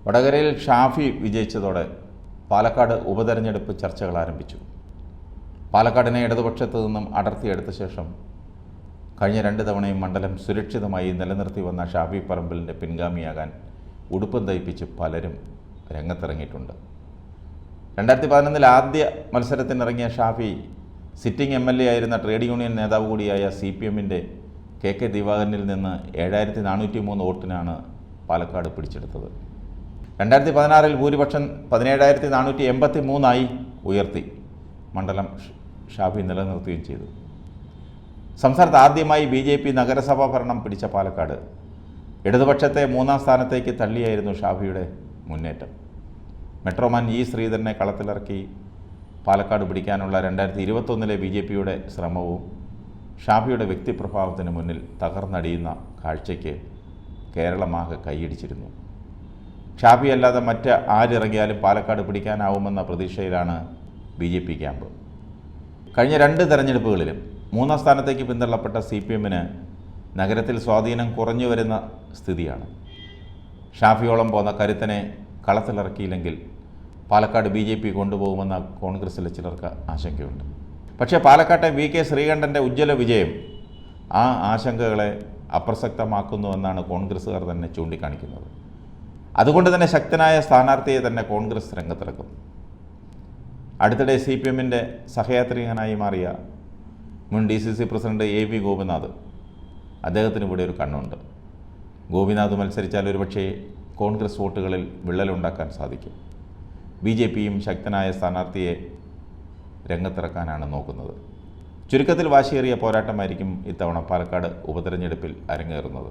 വടകരയിൽ ഷാഫി വിജയിച്ചതോടെ പാലക്കാട് ഉപതെരഞ്ഞെടുപ്പ് ചർച്ചകൾ ആരംഭിച്ചു. പാലക്കാടിനെ ഇടതുപക്ഷത്തു നിന്നും അടർത്തിയെടുത്ത ശേഷം കഴിഞ്ഞ 2 തവണയും മണ്ഡലം സുരക്ഷിതമായി നിലനിർത്തി വന്ന ഷാഫി പറമ്പിലിൻ്റെ പിൻഗാമിയാകാൻ ഉടുപ്പം തയ്പ്പിച്ച് പലരും രംഗത്തിറങ്ങിയിട്ടുണ്ട്. 2011 ആദ്യ മത്സരത്തിനിറങ്ങിയ ഷാഫി സിറ്റിംഗ് MLA ആയിരുന്ന ട്രേഡ് യൂണിയൻ നേതാവ് കൂടിയായ CPMൻ്റെ KK ദിവാകരനിൽ നിന്ന് 7403 വോട്ടിനാണ് പാലക്കാട് പിടിച്ചെടുത്തത്. 2016 ഭൂരിപക്ഷം 17483 ഉയർത്തി മണ്ഡലം ഷാഫി നിലനിർത്തുകയും ചെയ്തു. സംസ്ഥാനത്ത് ആദ്യമായി BJP നഗരസഭാ ഭരണം പിടിച്ച പാലക്കാട് ഇടതുപക്ഷത്തെ 3ാം സ്ഥാനത്തേക്ക് തള്ളിയായിരുന്നു ഷാഫിയുടെ മുന്നേറ്റം. Metroman E. ശ്രീധരനെ കളത്തിലിറക്കി പാലക്കാട് പിടിക്കാനുള്ള 2021 BJPയുടെ ശ്രമവും ഷാഫിയുടെ വ്യക്തിപ്രഭാവത്തിന് മുന്നിൽ തകർന്നടിയുന്ന കാഴ്ചയ്ക്ക് കേരളമാകെ കൈയടിച്ചിരുന്നു. ഷാഫി അല്ലാതെ മറ്റ് ആരിറങ്ങിയാലും പാലക്കാട് പിടിക്കാനാവുമെന്ന പ്രതീക്ഷയിലാണ് BJP ക്യാമ്പ്. കഴിഞ്ഞ 2 തെരഞ്ഞെടുപ്പുകളിലും 3ാം സ്ഥാനത്തേക്ക് പിന്തള്ളപ്പെട്ട CPMന് നഗരത്തിൽ സ്വാധീനം കുറഞ്ഞു വരുന്ന സ്ഥിതിയാണ്. ഷാഫിയോളം പോന്ന കരുത്തനെ കളത്തിലിറക്കിയില്ലെങ്കിൽ പാലക്കാട് BJP കൊണ്ടുപോകുമെന്ന കോൺഗ്രസിലെ ചിലർക്ക് ആശങ്കയുണ്ട്. പക്ഷേ പാലക്കാട്ടെ VK ശ്രീകണ്ഠൻ്റെ ഉജ്ജ്വല വിജയം ആ ആശങ്കകളെ അപ്രസക്തമാക്കുന്നുവെന്നാണ് കോൺഗ്രസ്സുകാർ തന്നെ ചൂണ്ടിക്കാണിക്കുന്നത്. അതുകൊണ്ട് തന്നെ ശക്തനായ സ്ഥാനാർത്ഥിയെ തന്നെ കോൺഗ്രസ് രംഗത്തിറക്കും. അടുത്തിടെ CPMൻ്റെ സഹയാത്രികനായി മാറിയ മുൻ DCC പ്രസിഡന്റ് AV ഗോപിനാഥ്, അദ്ദേഹത്തിന് ഇവിടെ ഒരു കണ്ണുണ്ട്. ഗോപിനാഥ് മത്സരിച്ചാൽ ഒരുപക്ഷേ കോൺഗ്രസ് വോട്ടുകളിൽ വിള്ളലുണ്ടാക്കാൻ സാധിക്കും. BJPയും ശക്തനായ സ്ഥാനാർത്ഥിയെ രംഗത്തിറക്കാനാണ് നോക്കുന്നത്. ചുരുക്കത്തിൽ വാശിയേറിയ പോരാട്ടമായിരിക്കും ഇത്തവണ പാലക്കാട് ഉപതെരഞ്ഞെടുപ്പിൽ അരങ്ങേറുന്നത്.